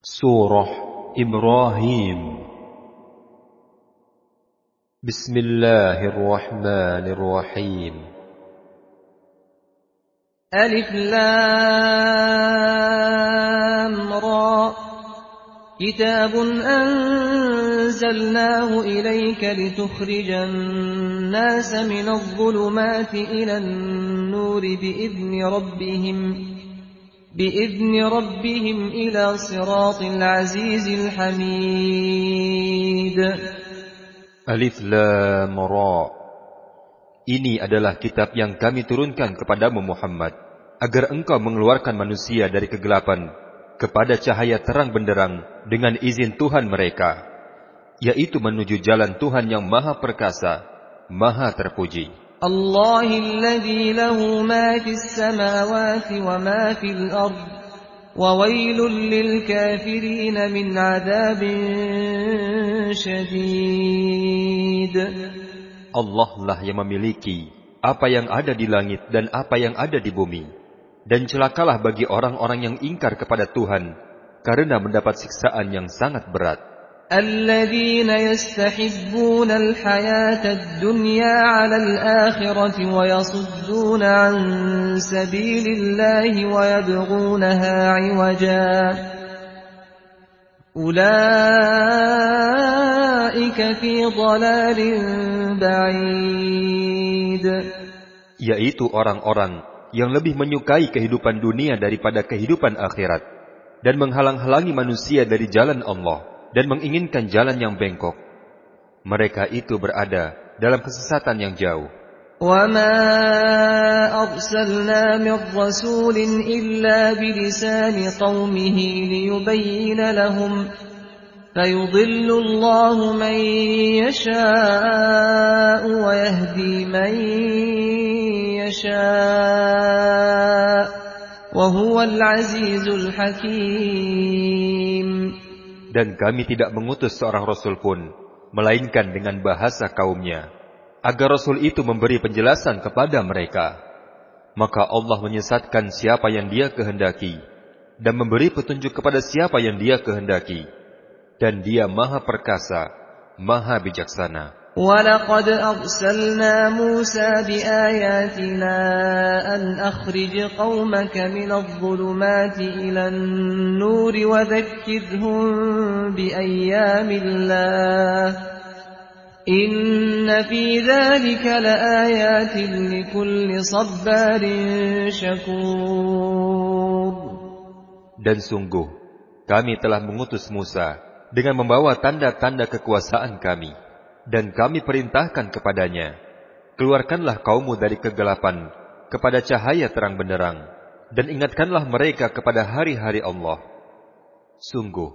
Surah Ibrahim. Bismillahirrahmanirrahim. Alif Lam Ra. Kitabun anzalnahu ilayka litukhrijan nasa minadh dhulumati ilan nuri بإذن ربهم إلى صراط العزيز الحميد. Alif Lam Ra. Ini adalah kitab yang kami turunkan kepadamu Muhammad, agar engkau mengeluarkan manusia dari kegelapan kepada cahaya terang benderang dengan izin Tuhan mereka, yaitu menuju jalan Tuhan yang maha perkasa, maha terpuji. Allahilladzi lahu ma fis samawati wa ma fil ard wa wailul lil kafirin min adzabin syadid. Allah lah yang memiliki apa yang ada di langit dan apa yang ada di bumi, dan celakalah bagi orang-orang yang ingkar kepada Tuhan karena mendapat siksaan yang sangat berat. Alladzina yastahibbuna al-hayata ad-dunya 'ala al-akhirati wa yasudduna 'an sabilillahi wa yabghunaha 'iwaja. Ulaika fi dhalalin ba'id. Yaitu orang-orang yang lebih menyukai kehidupan dunia daripada kehidupan akhirat, dan menghalang-halangi manusia dari jalan Allah, dan menginginkan jalan yang bengkok. Mereka itu berada dalam kesesatan yang jauh. وَمَا أَرْسَلْنَا مِنْ رَسُولٍ إِلَّا بِلِسَانِ قَوْمِهِ لِيُبَيِّنَ لَهُمْ فَيُضِلُّ اللَّهُ مَنْ يَشَاءُ وَيَهْدِي مَنْ يَشَاءُ وَهُوَ الْعَزِيزُ الْحَكِيمُ. Dan kami tidak mengutus seorang Rasul pun, melainkan dengan bahasa kaumnya, agar Rasul itu memberi penjelasan kepada mereka. Maka Allah menyesatkan siapa yang Dia kehendaki, dan memberi petunjuk kepada siapa yang Dia kehendaki. Dan Dia maha perkasa, maha bijaksana. وَلَقَدْ أَرْسَلْنَا مُوسَى بِآيَاتِنَا أَنْ أَخْرِجْ قَوْمَكَ مِنَ الظُّلُمَاتِ إِلَى النُّورِ وَذَكِّرْهُم بِأَيَّامِ اللَّهِ إِنَّ فِي ذَلِكَ لَآيَاتٍ لِكُلِّ صَبَّارٍ شَكُورٍ. Dan sungguh, kami telah mengutus Musa dengan membawa tanda-tanda kekuasaan kami. Dan kami perintahkan kepadanya, keluarkanlah kaummu dari kegelapan kepada cahaya terang benderang, dan ingatkanlah mereka kepada hari-hari Allah. Sungguh,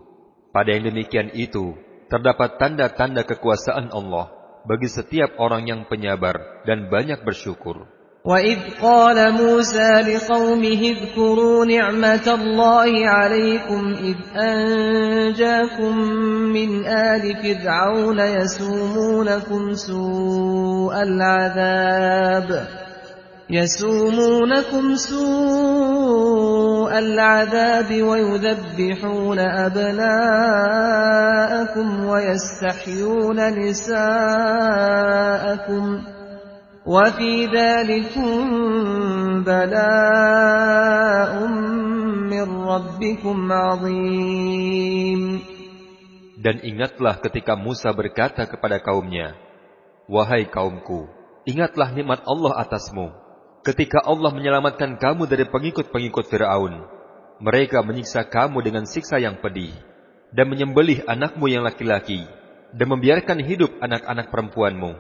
pada yang demikian itu, terdapat tanda-tanda kekuasaan Allah bagi setiap orang yang penyabar dan banyak bersyukur. وَإِذْ قَالَ مُوسَى لِقَوْمِهِ اذْكُرُوا نِعْمَةَ اللَّهِ عَلَيْكُمْ إِذْ أَنْجَاكُمْ مِنْ آلِ فِرْعَوْنَ يَسُومُونَكُمْ سُوءَ الْعَذَابِ وَيُذَبِّحُونَ أَبْنَاءَكُمْ وَيَسْتَحْيُونَ نِسَاءَكُمْ وَفِي ذَلِكُمْ بَلَاءٌ مِّن رَّبِّكُمْ عَظِيمٌ. Dan ingatlah ketika Musa berkata kepada kaumnya, "Wahai kaumku, ingatlah nikmat Allah atasmu, ketika Allah menyelamatkan kamu dari pengikut-pengikut Fir'aun. Mereka menyiksa kamu dengan siksa yang pedih, dan menyembelih anakmu yang laki-laki, dan membiarkan hidup anak-anak perempuanmu.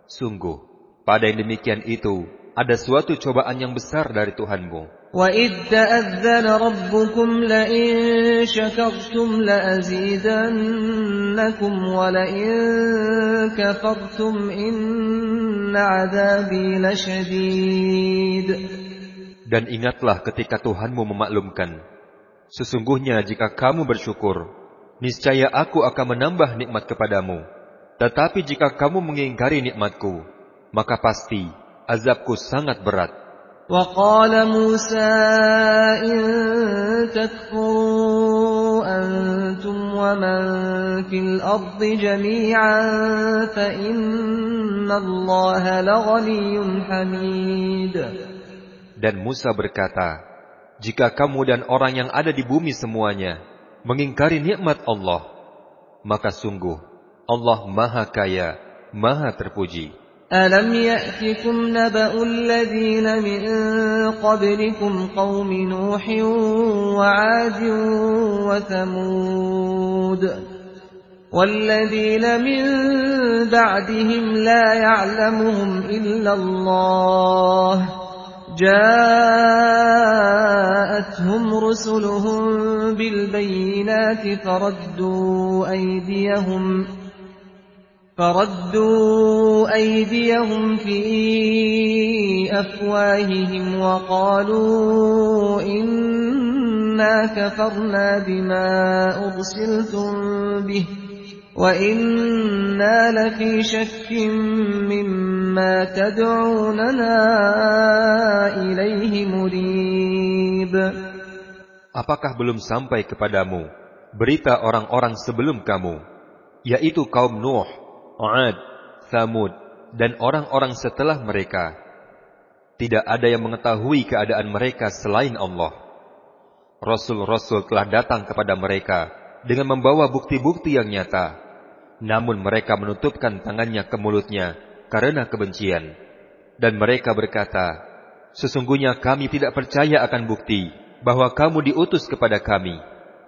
Sungguh, pada yang demikian itu, ada suatu cobaan yang besar dari Tuhanmu. وَإِذْ تَأَذَّنَ رَبُّكُمْ لَئِن شَكَرْتُمْ لَأَزِيدَنَّكُمْ وَلَئِن كَفَرْتُمْ إِنَّ عَذَابِي لَشَدِيدٌ. Dan ingatlah ketika Tuhanmu memaklumkan, sesungguhnya jika kamu bersyukur, niscaya aku akan menambah nikmat kepadamu. Tetapi jika kamu mengingkari nikmatku, maka pasti azabku sangat berat. وقال موسى إن تكفروا أنتم ومن في الأرض جميعا فإن الله لغني حميد. Dan Musa berkata, jika kamu dan orang yang ada di bumi semuanya mengingkari nikmat Allah, maka sungguh Allah Maha Kaya, Maha Terpuji. أَلَمْ يَأْتِكُمْ نَبَأُ الَّذِينَ مِنْ قَبْلِكُمْ قَوْمِ نُوحٍ وَعَادٍ وَثَمُودَ وَالَّذِينَ مِنْ بَعْدِهِمْ لَا يَعْلَمُهُمْ إِلَّا اللَّهُ جاءتهم رسلهم بالبينات فردوا أيديهم في أفواههم وقالوا إنا كفرنا بما أرسلتم به وإنا لفي شك مما تدعوننا إليه مريب. Apakah belum sampai kepadamu berita orang-orang sebelum kamu, yaitu kaum Nuh, 'Ad, Tsamud, dan orang-orang setelah mereka? Tidak ada yang mengetahui keadaan mereka selain Allah. Rasul-rasul telah datang kepada mereka dengan membawa bukti-bukti yang nyata. Namun mereka menutupkan tangannya ke mulutnya karena kebencian. Dan mereka berkata, sesungguhnya kami tidak percaya akan bukti bahwa kamu diutus kepada kami.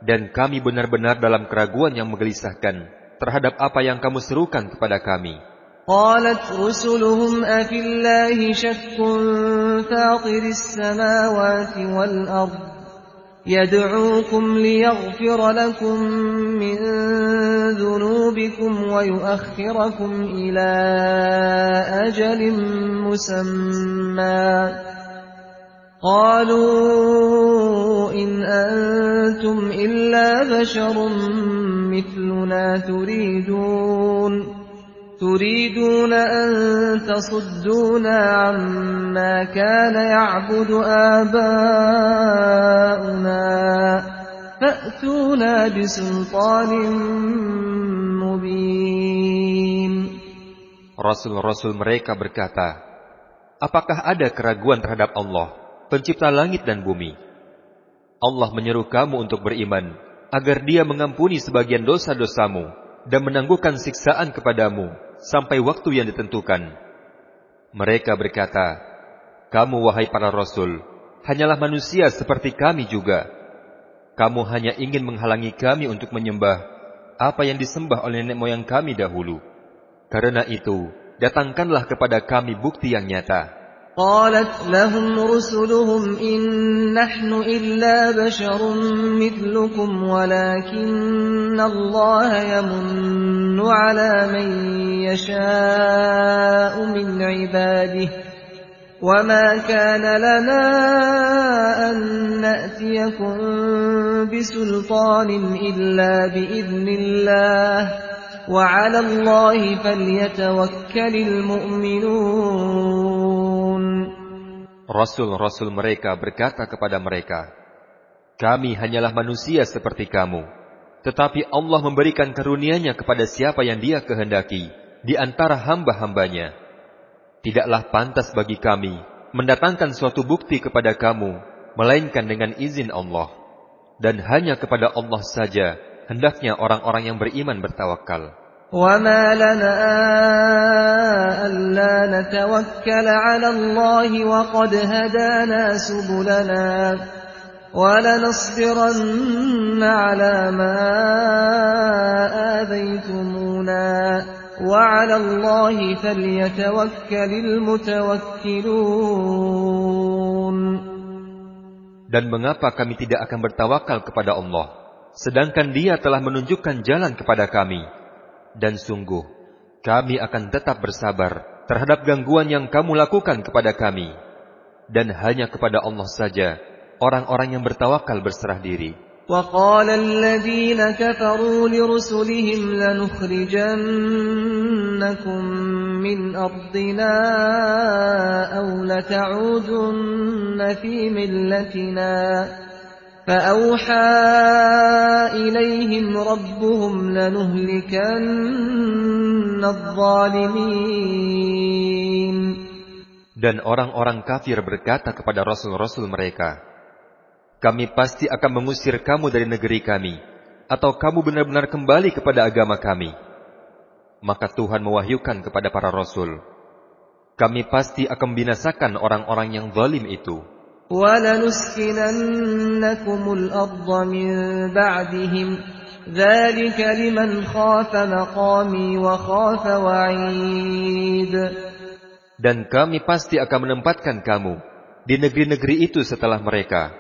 Dan kami benar-benar dalam keraguan yang menggelisahkan terhadap apa yang kamu serukan kepada kami. قالت رسلهم أفي الله شك فاطر السماوات والأرض يدعوكم ليغفر لكم من ذنوبكم ويؤخركم إلى أجل مسمى قالوا إن أنتم إلا بشر مثلنا تريدون أن تصدونا عما كان يعبد آباؤنا فأتونا بسلطان مبين. Rasul-rasul mereka berkata, apakah ada keraguan terhadap Allah, pencipta langit dan bumi? Allah menyeru kamu untuk beriman, agar Dia mengampuni sebagian dosa-dosamu dan menangguhkan siksaan kepadamu sampai waktu yang ditentukan. Mereka berkata, kamu wahai para rasul, hanyalah manusia seperti kami juga. Kamu hanya ingin menghalangi kami untuk menyembah apa yang disembah oleh nenek moyang kami dahulu. Karena itu, datangkanlah kepada kami bukti yang nyata. قالت لهم رسلهم إن نحن إلا بشر مثلكم ولكن الله يمن على من يشاء من عباده وما كان لنا أن نأتيكم بسلطان إلا بإذن الله وعلى الله فليتوكل المؤمنون. Rasul-rasul mereka berkata kepada mereka, kami hanyalah manusia seperti kamu, tetapi Allah memberikan karunia-Nya kepada siapa yang Dia kehendaki di antara hamba-hambanya. Tidaklah pantas bagi kami mendatangkan suatu bukti kepada kamu, melainkan dengan izin Allah. Dan hanya kepada Allah saja hendaknya orang-orang yang beriman bertawakal. وَمَا لَنَا أَلَّا نَتَوَكَّلَ عَلَى اللَّهِ وَقَدْ هَدَانَا سُبُلَنَا وَلَنَصْبِرَنَّ عَلَى مَا آذَيْتُمُونَا وَعَلَى اللَّهِ فَلْيَتَوَكَّلِ الْمُتَوَكِّلُونَ. Dan mengapa kami tidak akan bertawakal kepada Allah, sedangkan Dia telah menunjukkan jalan kepada kami? Dan sungguh, kami akan tetap bersabar terhadap gangguan yang kamu lakukan kepada kami. Dan hanya kepada Allah saja orang-orang yang bertawakal berserah diri. وَقَالَ الَّذِينَ كَفَرُوا لِرُسُلِهِمْ لَنُخْرِجَنَّكُمْ من أرضنا أو لتعودن في ملتنا فأوحى إليهم ربهم لنهلكن الظالمين. Dan orang-orang kafir berkata kepada rasul-rasul mereka, kami pasti akan mengusir kamu dari negeri kami, atau kamu benar-benar kembali kepada agama kami. Maka Tuhan mewahyukan kepada para rasul, kami pasti akan membinasakan orang-orang yang zalim itu. وَلَنُسْكِنَنَّكُمُ الْأَرْضَ مِنْ بَعْدِهِمْ ذَلِكَ لِمَنْ خَافَ مَقَامِي وَخَافَ وَعِيدِ. Dan kami pasti akan menempatkan kamu di negeri-negeri itu setelah mereka.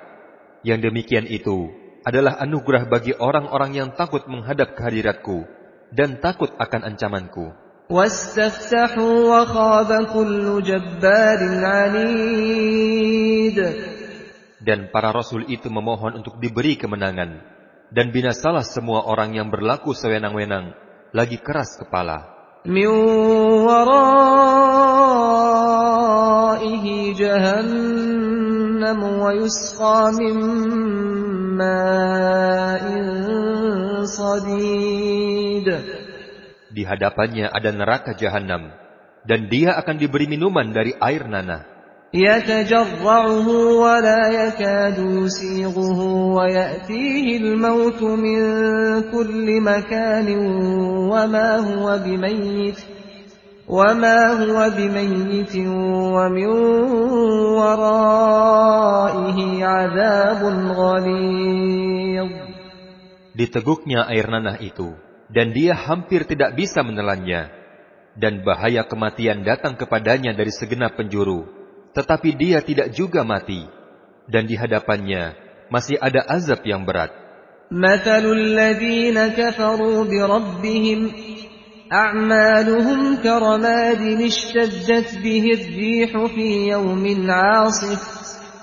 Yang demikian itu adalah anugerah bagi orang-orang yang takut menghadap kehadiratku dan takut akan ancamanku. وَاسْتَفْتَحُوا وَخَابَ كُلُّ جَبَّارٍ عَنِيدٍ. Dan para rasul itu memohon untuk diberi kemenangan, dan binasalah semua orang yang berlaku sewenang-wenang, lagi keras kepala. مِنْ وَرَائِهِ جَهَنَّمُ وَيُسْقَى مِنْ مَاءٍ صَدِيدٍ. Di hadapannya ada neraka jahanam, dan dia akan diberi minuman dari air nanah. يَتَجَرَّعُهُ وَلَا يَكَادُ يُسِيغُهُ وَيَأْتِيهِ الْمَوْتُ مِنْ كُلِّ مَكَانٍ وَمَا هُوَ بِمَيِّتٍ وَمِنْ وَرَائِهِ عَذَابٌ غَلِيظٌ. Diteguknya air nanah itu, dan dia hampir tidak bisa menelannya, dan bahaya kematian datang kepadanya dari segenap penjuru, tetapi dia tidak juga mati, dan di hadapannya masih ada azab yang berat. مَثَلُ الَّذِينَ كَفَرُوا بِرَبِّهِمْ أَعْمَالُهُمْ كَرَمَادٍ اشْتَدَّتْ بِهِ الرِّيحُ فِي يَوْمٍ عَاصِفٍ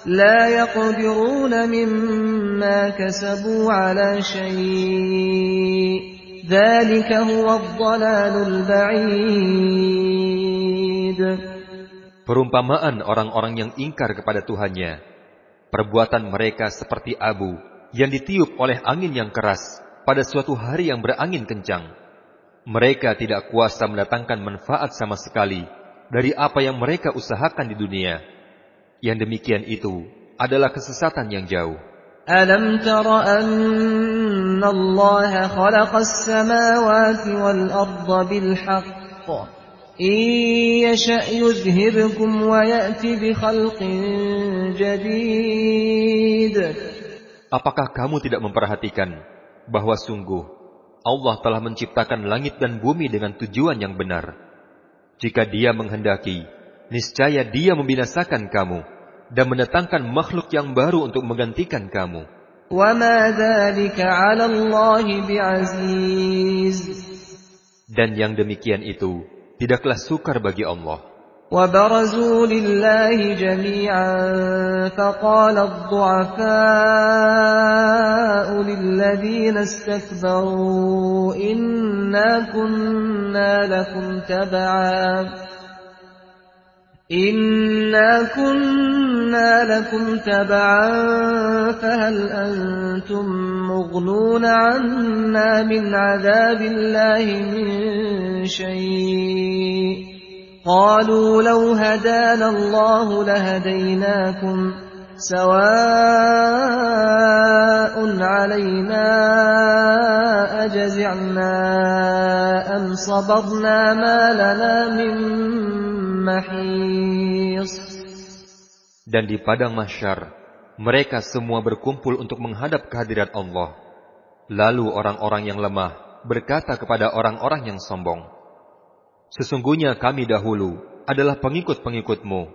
لَا يَقْدِرُونَ مِمَّا كَسَبُوا عَلَى شَيْءٍ ذَلِكَ هُوَ الضَّلَالُ الْبَعِيدُ. Perumpamaan orang-orang yang ingkar kepada Tuhannya, perbuatan mereka seperti abu yang ditiup oleh angin yang keras pada suatu hari yang berangin kencang. Mereka tidak kuasa mendatangkan manfaat sama sekali dari apa yang mereka usahakan di dunia. Yang demikian itu adalah kesesatan yang jauh. أَلَمْ تَرَ أَنَّ اللَّهَ خَلَقَ السَّمَاوَاتِ وَالْأَرْضَ بِالْحَقِّ إِنْ يَشَأْ يُذْهِبْكُمْ وَيَأْتِ بِخَلْقٍ جَدِيدٍ. Apakah kamu tidak memperhatikan bahwa sungguh Allah telah menciptakan langit dan bumi dengan tujuan yang benar? Jika Dia menghendaki, niscaya Dia membinasakan kamu dan mendatangkan makhluk yang baru untuk menggantikan kamu. وَمَا ذَلِكَ عَلَى اللَّهِ بِعَزِيزٍ. Dan yang demikian itu tidaklah sukar bagi Allah. وَبَرَزُوا لِلَّهِ جَمِيعًا فَقَالَ الضُّعَفَاءُ لِلَّذِينَ اسْتَكْبَرُوا إِنَّا كُنَّا لَكُمْ تَبَعًا فَهَلْ أَنْتُمْ مُغْنُونَ عَنَّا مِنْ عَذَابِ اللَّهِ مِنْ شَيْءٍ قَالُوا لَوْ هَدَانَا اللَّهُ لَهَدَيْنَاكُمْ سَوَاءٌ عَلَيْنَا أَجَزِعْنَا أَمْ صَبَرْنَا مَا لَنَا مِنْ محيص. Dan di padang mahsyar, mereka semua berkumpul untuk menghadap kehadirat Allah. Lalu orang-orang yang lemah berkata kepada orang-orang yang sombong, sesungguhnya kami dahulu adalah pengikut-pengikutmu.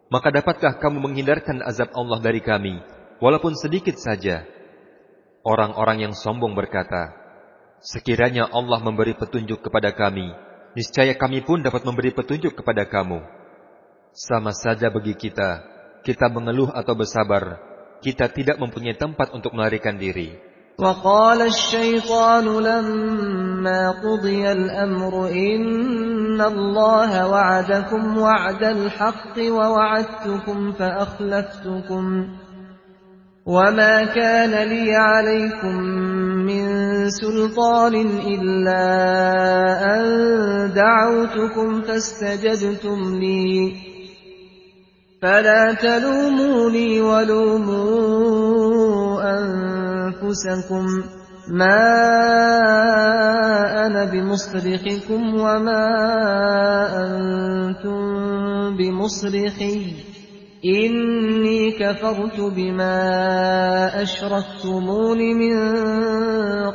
Maka dapatkah kamu menghindarkan azab Allah dari kami, walaupun sedikit saja? Orang-orang yang sombong berkata, sekiranya Allah memberi petunjuk kepada kami, niscaya kami pun dapat memberi petunjuk kepada kamu. Sama saja bagi kita mengeluh atau bersabar, kita tidak mempunyai tempat untuk melarikan diri. وقال الشيطان لما قضي الأمر إن الله وعدكم وعد الحق ووعدتكم فأخلفتكم وما كان لي عليكم من سلطان إلا أن دعوتكم فاستجبتم لي فلا تلوموني ولوموا أنفسكم ما أنا بمصرخكم وما أنتم بمصرخي إني كفرت بما أشركتمون من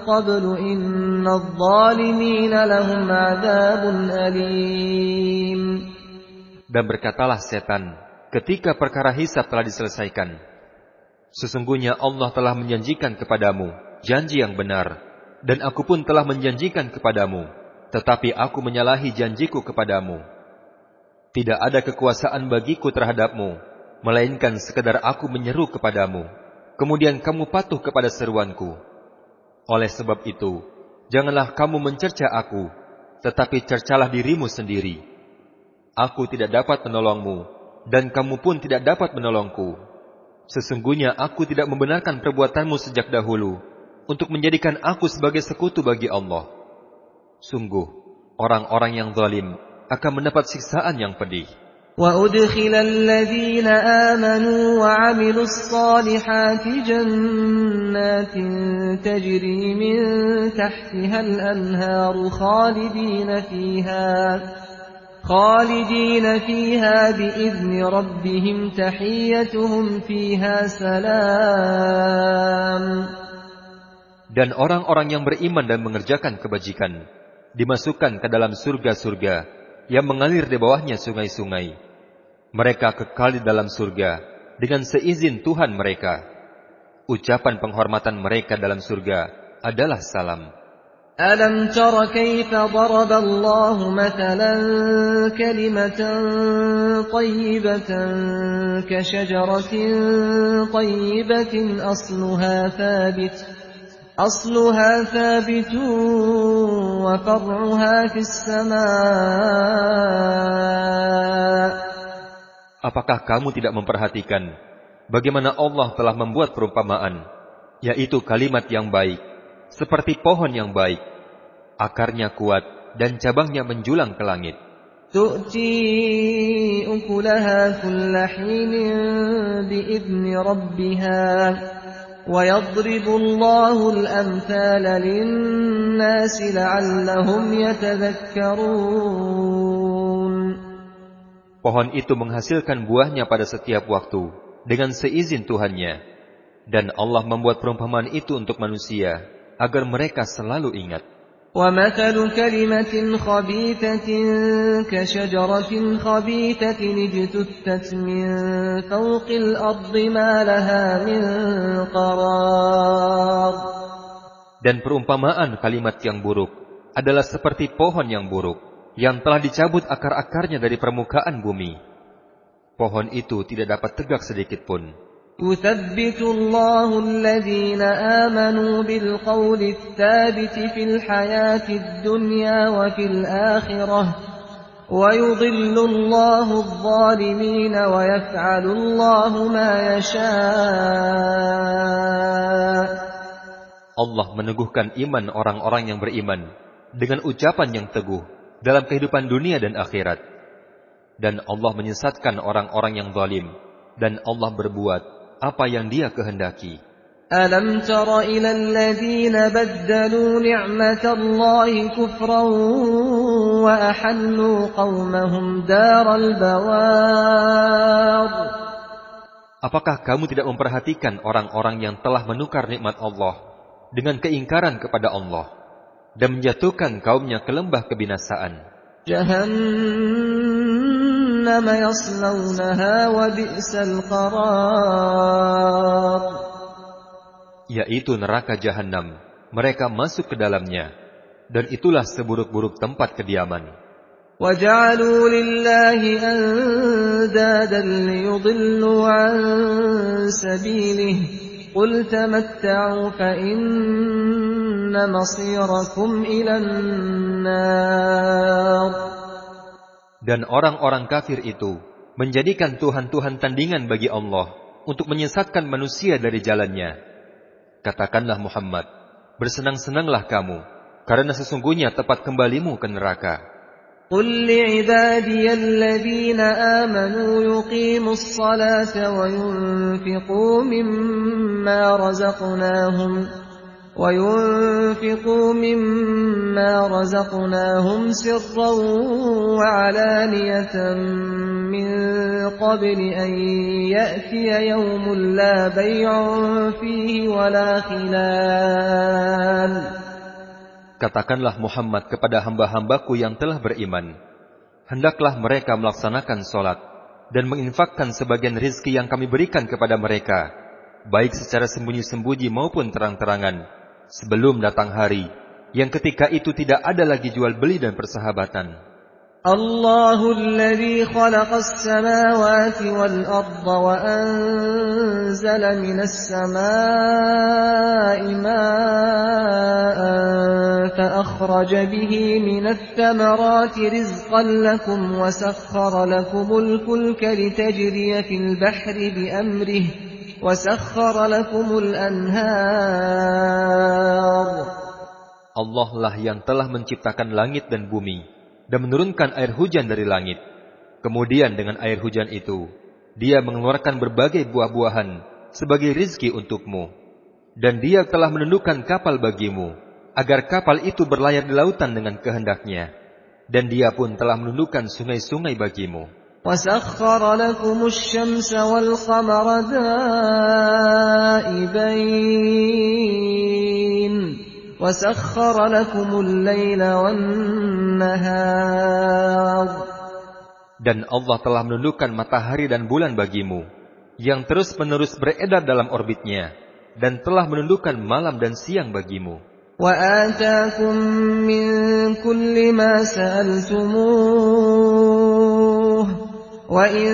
قبل إن الظالمين لهم عذاب أليم. Dan berkatalah setan, ketika perkara hisab telah diselesaikan, sesungguhnya Allah telah menjanjikan kepadamu janji yang benar, dan aku pun telah menjanjikan kepadamu, tetapi aku menyalahi janjiku kepadamu. Tidak ada kekuasaan bagiku terhadapmu, melainkan sekadar aku menyeru kepadamu, kemudian kamu patuh kepada seruanku. Oleh sebab itu, janganlah kamu mencerca aku, tetapi cercalah dirimu sendiri. Aku tidak dapat menolongmu, dan kamu pun tidak dapat menolongku. Sesungguhnya aku tidak membenarkan perbuatanmu sejak dahulu, untuk menjadikan aku sebagai sekutu bagi Allah. Sungguh, orang-orang yang zalim akan mendapat siksaan yang pedih. وَأُدْخِلَ الَّذِينَ آمَنُوا وَعَمِلُوا الصَّالِحَاتِ جَنَّاتٍ تَجْرِي مِنْ تَحْتِهَا الْأَنْهَارُ خالدين فيها بإذن ربهم تحيتهم فيها سلام. Dan orang-orang yang beriman dan mengerjakan kebajikan dimasukkan ke dalam surga-surga yang mengalir di bawahnya sungai-sungai. Mereka kekal di dalam surga dengan seizin Tuhan mereka. Ucapan penghormatan mereka dalam surga adalah salam. أَلَمْ تَرَ كَيْفَ ضَرَبَ اللَّهُ مَثَلًا كَلِمَةً طَيِّبَةً كَشَجَرَةٍ طَيِّبَةٍ أَصْلُهَا ثَابِتٌ وَفَرْعُهَا فِي السَّمَاءِ. Apakah kamu tidak memperhatikan bagaimana Allah telah membuat perumpamaan, yaitu kalimat yang baik, seperti pohon yang baik, akarnya kuat dan cabangnya menjulang ke langit. تُؤْتِي أُكُلَهَا كُلَّ حِينٍ بِإِذْنِ رَبِّهَا وَيَضْرِبُ اللَّهُ الْأَمْثَالَ لِلنَّاسِ لَعَلَّهُمْ يَتَذَكَّرُونَ. Pohon itu menghasilkan buahnya pada setiap waktu dengan seizin Tuhannya, dan Allah membuat perumpamaan itu untuk manusia agar mereka selalu ingat. وَمَثَلُ كَلِمَةٍ خَبِيثَةٍ كَشَجَرَةٍ خَبِيثَةٍ اجْتُثَّتْ مِنْ فَوْقِ الْأَرْضِ مَا لَهَا مِنْ قَرَارٍ. Dan perumpamaan kalimat yang buruk adalah seperti pohon yang buruk yang telah dicabut akar-akarnya dari permukaan bumi. Pohon itu tidak dapat tegak sedikit pun. يُثَبِّتُ اللَّهُ الَّذِينَ آمَنُوا بِالْقَوْلِ الثَّابِتِ فِي الْحَيَاةِ الدُّنْيَا وَفِي الْآخِرَةِ وَيُضِلُّ اللَّهُ الظَّالِمِينَ وَيَفْعَلُ اللَّهُ مَا يَشَاءُ. Allah meneguhkan iman orang-orang yang beriman dengan ucapan yang teguh dalam kehidupan dunia dan akhirat. Dan Allah menyesatkan orang-orang yang zalim, dan Allah berbuat apa yang Dia kehendaki. أَلَمْ تَرَ إِلَى الَّذِينَ بَدَّلُوا نِعْمَةَ اللَّهِ كُفْرًا وَأَحَلُّوا قَوْمَهُمْ دَارَ الْبَوَارِ. Apakah kamu tidak memperhatikan orang-orang yang telah menukar nikmat Allah dengan keingkaran kepada Allah dan menjatuhkan kaumnya ke lembah kebinasaan? جَهَنَّمَ يَصْلَوْنَهَا وَبِئْسَ الْقَرَارُ. Yaitu neraka Jahannam, mereka masuk ke dalamnya, dan itulah seburuk-buruk tempat kediaman. وَجَعَلُوا لِلَّهِ أَنْدَادًا لِيُضِلُّوا عَنْ سَبِيلِهِ قل تمتعوا فإن مصيركم إلى النار. Dan orang-orang kafir itu menjadikan Tuhan-Tuhan tandingan bagi Allah untuk menyesatkan manusia dari jalannya. Katakanlah Muhammad, bersenang-senanglah kamu, karena sesungguhnya tempat kembalimu ke neraka. قل لعبادي الذين آمنوا يقيموا الصلاة وينفقوا مما رزقناهم سرا وعلانية من قبل أن يأتي يوم لا بيع فيه ولا خلال. Katakanlah Muhammad kepada hamba-hambaku yang telah beriman, hendaklah mereka melaksanakan sholat dan menginfakkan sebagian rizki yang kami berikan kepada mereka, baik secara sembunyi-sembunyi maupun terang-terangan, sebelum datang hari yang ketika itu tidak ada lagi jual beli dan persahabatan. Allahul ladzi khalaqas samawati wal arda wa anzala minas samaa'i maa'an fa akhraja bihi minats thamarati rizqan lakum wa sakhkhara lakumul fulka litajriya fil bahri bi amrihi wa sakhkhara lakumul anhar. Allah lah yang telah menciptakan langit dan bumi dan menurunkan air hujan dari langit. Kemudian dengan air hujan itu, Dia mengeluarkan berbagai buah-buahan sebagai rizki untukmu. Dan Dia telah menundukkan kapal bagimu, agar kapal itu berlayar di lautan dengan kehendaknya. Dan Dia pun telah menundukkan sungai-sungai bagimu. وَسَخَّرَ لَكُمُ الشَّمْسَ وَالْقَمَرَ دَائِبَيْنِ وَسَخَّرَ لَكُمُ اللَّيْلَ وَالنَّهَارَ. Dan Allah telah menundukkan matahari dan bulan bagimu, yang terus-menerus beredar dalam orbitnya, dan telah menundukkan malam dan siang bagimu. وَآتَاكُم مِّن كُلِّ مَا سَأَلْتُمُوهُ وَإِن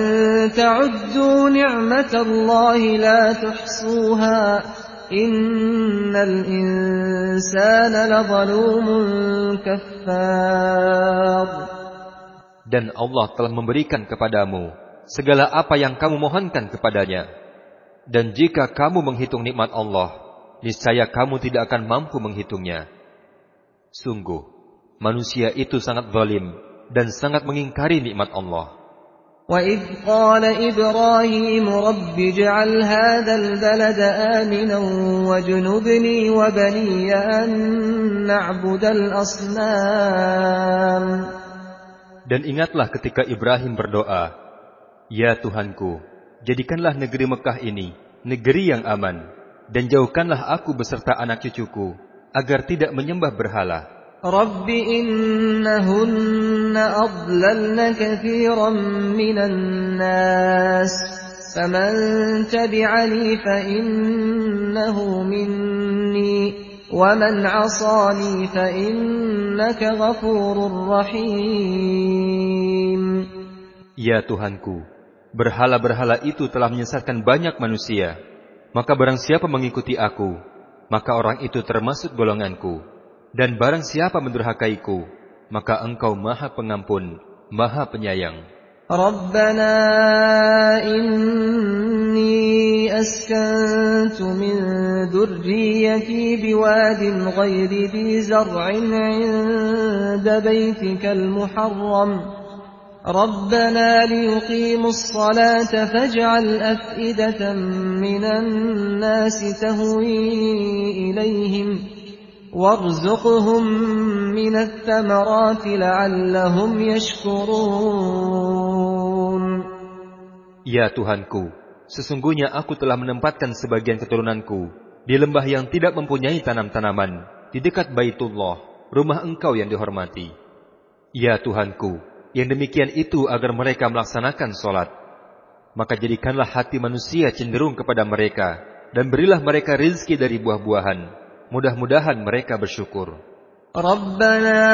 تَعُدُّوا نِعْمَةَ اللَّهِ لَا تُحْصُوهَا Innal insana ladzalumun kaffar. Dan Allah telah memberikan kepadamu segala apa yang kamu mohonkan kepadanya. Dan jika kamu menghitung nikmat Allah, niscaya kamu tidak akan mampu menghitungnya. Sungguh, manusia itu sangat zalim dan sangat mengingkari nikmat Allah. وَإِذْ قَالَ إِبْرَاهِيمُ رَبِّ اجْعَلْ هَذَا الْبَلَدَ آمِنًا وَاجْنُبْنِي وَبَنِيَّ أَن نَّعْبُدَ الْأَصْنَامَ. Dan ingatlah ketika Ibrahim berdoa, Ya Tuhanku, jadikanlah negeri Mekah ini negeri yang aman, dan jauhkanlah aku beserta anak cucuku agar tidak menyembah berhala. رَبِّ إِنَّهُنَّ أَضْلَلْنَ كَثِيرًا مِّنَ النَّاسِ فَمَن تَبِعَنِي فَإِنَّهُ مِنِّي وَمَنْ عَصَانِي فَإِنَّكَ غَفُورٌ رَّحِيمٌ. Ya Tuhanku, berhala-berhala itu telah menyesatkan banyak manusia. Maka barang siapa mengikuti aku, maka orang itu termasuk golonganku. Dan barang siapa mendurhakaiku, maka Engkau Maha Pengampun, Maha Penyayang. Rabbana inni askantu min dhurriyyati biwadin ghairi dhi zar'in 'inda baytikal muharram. Rabbana liyuqimus salata faj'al af'idatan minan nasi tahwi ilayhim وَارْزُقْهُمْ مِنَ الثَّمَرَاتِ لَعَلَّهُمْ يَشْكُرُونَ. Ya Tuhanku, sesungguhnya aku telah menempatkan sebagian keturunanku di lembah yang tidak mempunyai tanam-tanaman, di dekat Baitullah, rumah Engkau yang dihormati. Ya Tuhanku, yang demikian itu agar mereka melaksanakan sholat. Maka jadikanlah hati manusia cenderung kepada mereka, dan berilah mereka rizki dari buah-buahan. Mudah-mudahan mereka bersyukur. Rabbana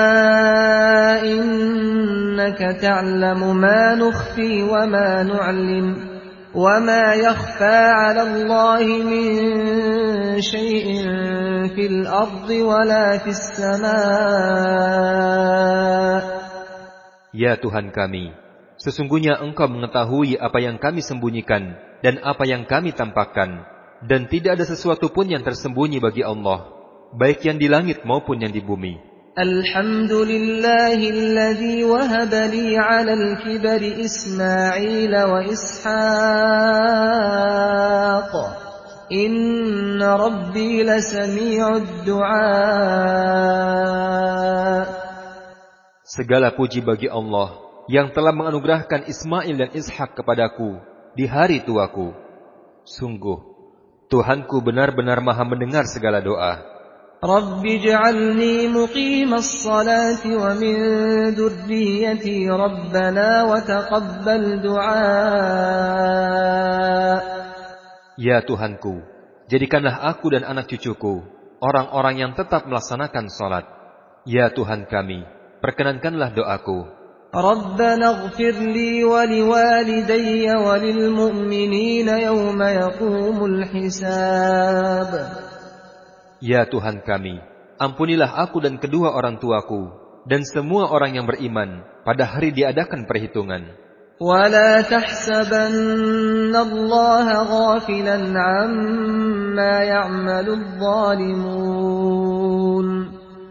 innaka ta'lamu ma nukhfi wa ma nu'lin وَمَا يَخْفَى عَلَى اللَّهِ مِنْ شَيْءٍ فِي الْأَرْضِ وَلَا فِي السَّمَاءِ. Ya Tuhan kami, sesungguhnya Engkau mengetahui apa yang kami sembunyikan dan apa yang kami tampakkan, dan tidak ada sesuatu pun yang tersembunyi bagi Allah, baik yang di langit maupun yang di bumi. Alhamdulillahilladzi wahaba li 'alal kibari Ismail wa Ishaq. Inna rabbi lasami'ud du'a. Segala puji bagi Allah yang telah menganugerahkan Ismail dan Ishak kepadaku di hari tuaku. Sungguh, Tuhanku benar-benar maha mendengar segala doa. Rabbi ij'alni muqimas salati wa min dhurriyyati rabbana wa taqabbal du'a. Ya Tuhanku, jadikanlah aku dan anak cucuku orang-orang yang tetap melaksanakan salat. Ya Tuhan kami, perkenankanlah doaku. Rabbana ighfir li wa liwalidayya wa lil mu'minina yawma yaqumul hisab. Ya Tuhan kami, ampunilah aku dan kedua orang tuaku dan semua orang yang beriman pada hari diadakan perhitungan. Wa la tahsabanna Allah ghafilan 'amma ya'maludh dhalimun.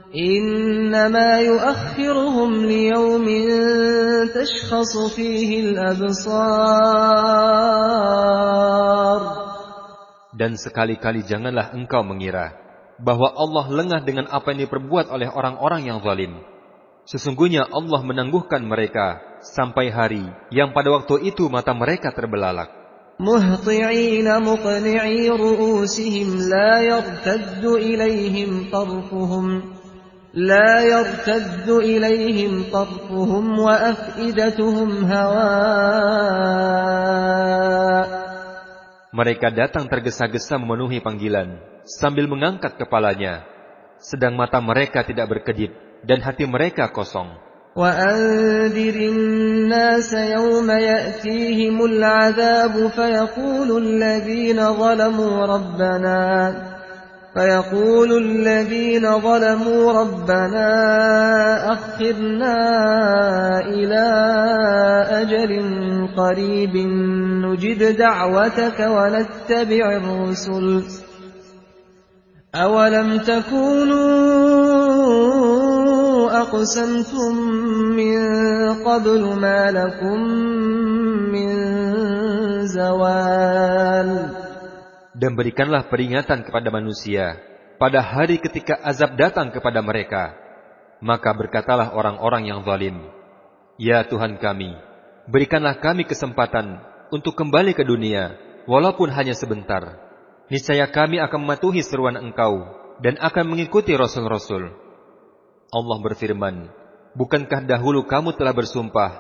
Innama yu'akhiruhum liyawmin tashkhasu fihi al-absar. Dan sekali-kali janganlah engkau mengira bahwa Allah lengah dengan apa yang diperbuat oleh orang-orang yang zalim. Sesungguhnya Allah menangguhkan mereka sampai hari yang pada waktu itu mata mereka terbelalak. Muhti'ina muqni'i ru'usihim la yartaddu ilaihim tarfuhum wa af'idatuhum hawa'. Mereka datang tergesa-gesa memenuhi panggilan sambil mengangkat kepalanya, sedang mata mereka tidak berkedip dan hati mereka kosong. Wa anzirin nas yawma ya'tihimul 'adzabu fayaqulu alladhina zalamu rabbana akhirna ila ajalin qaribin nujib da'wataka wa nattabi'ir rusul awalam takunu aqsamtum min qablu ma lakum min zawal. Dan berikanlah peringatan kepada manusia pada hari ketika azab datang kepada mereka. Maka berkatalah orang-orang yang zalim, Ya Tuhan kami, berikanlah kami kesempatan untuk kembali ke dunia, walaupun hanya sebentar. Niscaya kami akan mematuhi seruan Engkau dan akan mengikuti Rasul-Rasul. Allah berfirman, bukankah dahulu kamu telah bersumpah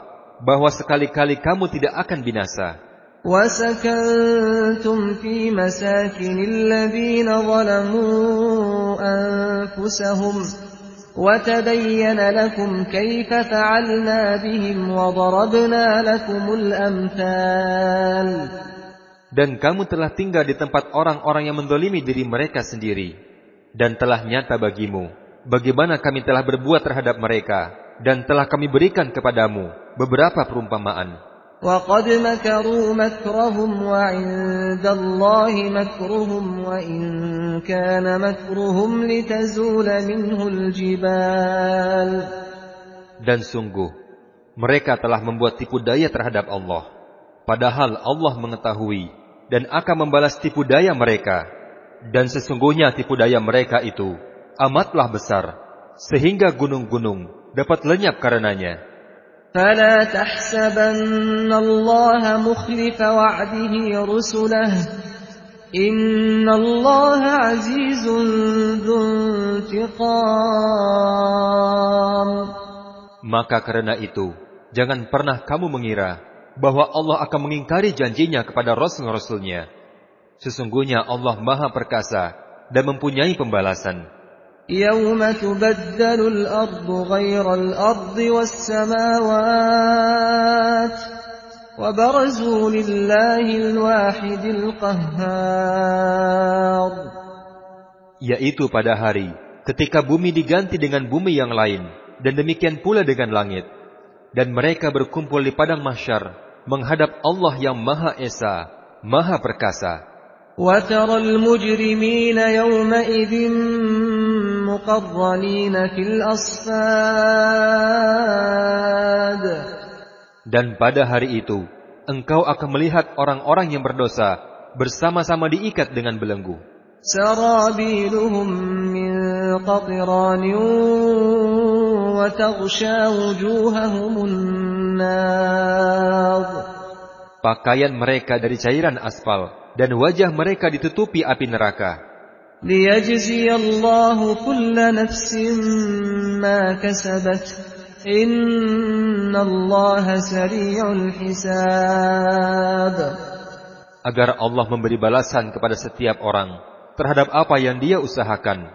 bahwa sekali-kali kamu tidak akan binasa? وَسَكَنْتُمْ فِي مَسَاكِنِ الَّذِينَ ظَلَمُوا أَنفُسَهُمْ وَتَبَيَّنَ لَكُمْ كَيْفَ فَعَلْنَا بِهِمْ وَضَرَبْنَا لَكُمُ الْأَمْثَالَ. Dan kamu telah tinggal di tempat orang-orang yang menzalimi diri mereka sendiri, dan telah nyata bagimu bagaimana kami telah berbuat terhadap mereka, dan telah kami berikan kepadamu beberapa perumpamaan. وَقَدْ مَكَرُوا مَكْرَهُمْ وَعِندَ اللَّهِ مَكْرُهُمْ وَإِنْ كَانَ مَكْرُهُمْ لِتَزُولَ مِنْهُ الْجِبَالُ. Dan sungguh, mereka telah membuat tipu daya terhadap Allah, padahal Allah mengetahui dan akan membalas tipu daya mereka. Dan sesungguhnya tipu daya mereka itu amatlah besar, sehingga gunung-gunung dapat lenyap karenanya. فَلَا تَحْسَبَنَّ اللَّهَ مُخْلِفَ وَعْدِهِ رُسُلَهُ إِنَّ اللَّهَ عَزِيزٌ ذُو انتِقَامٍ. Maka karena itu, jangan pernah kamu mengira bahwa Allah akan mengingkari janjinya kepada Rasul-Rasulnya. Sesungguhnya Allah Maha Perkasa dan mempunyai pembalasan. يَوْمَ تُبَدَّلُ الْأَرْضُ غَيْرَ الْأَرْضِ وَالسَّمَاوَاتُ وبرزوا لله الواحد القهار. Yaitu pada hari ketika bumi diganti dengan bumi yang lain, dan demikian pula dengan langit. Dan mereka berkumpul di padang mahsyar menghadap Allah yang Maha Esa, Maha Perkasa. وَتَرَى الْمُجْرِمِينَ يَوْمَئِذٍ مُقَرَّنِينَ فِي الْأَصْفَادِ. Dan pada hari itu, engkau akan melihat orang-orang yang berdosa bersama-sama diikat dengan belenggu. سَرَابِيلُهُم مِّن قَطِرَانٍ وَتَغْشَى وُجُوهَهُمُ النَّارُ. Pakaian mereka dari cairan aspal, dan wajah mereka ditutupi api neraka. لِيَجْزِيَ اللَّهُ كُلَّ نَفْسٍ مَّا كَسَبَتْ إِنَّ اللَّهَ سَرِيعُ الْحِسَابِ. Agar Allah memberi balasan kepada setiap orang terhadap apa yang dia usahakan.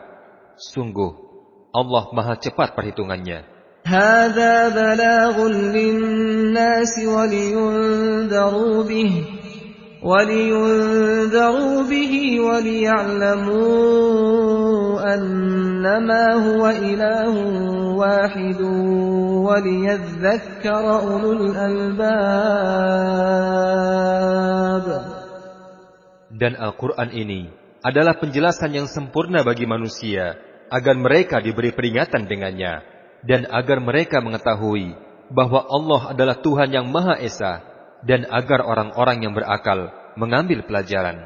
Sungguh, Allah Maha cepat perhitungannya. هَذَا بَلَاغٌ لِلنَّاسِ وَلِيُنذَرُوا بِهِ وَلِيَعْلَمُوا أَنَّمَا هُوَ إِلَٰهٌ وَاحِدٌ وَلِيَذَّكَّرَ أُولُو الْأَلْبَابِ. Dan Al-Quran ini adalah penjelasan yang sempurna bagi manusia, agar mereka diberi peringatan dengannya, dan agar mereka mengetahui bahwa Allah adalah Tuhan yang Maha Esa, dan agar orang-orang yang berakal mengambil pelajaran.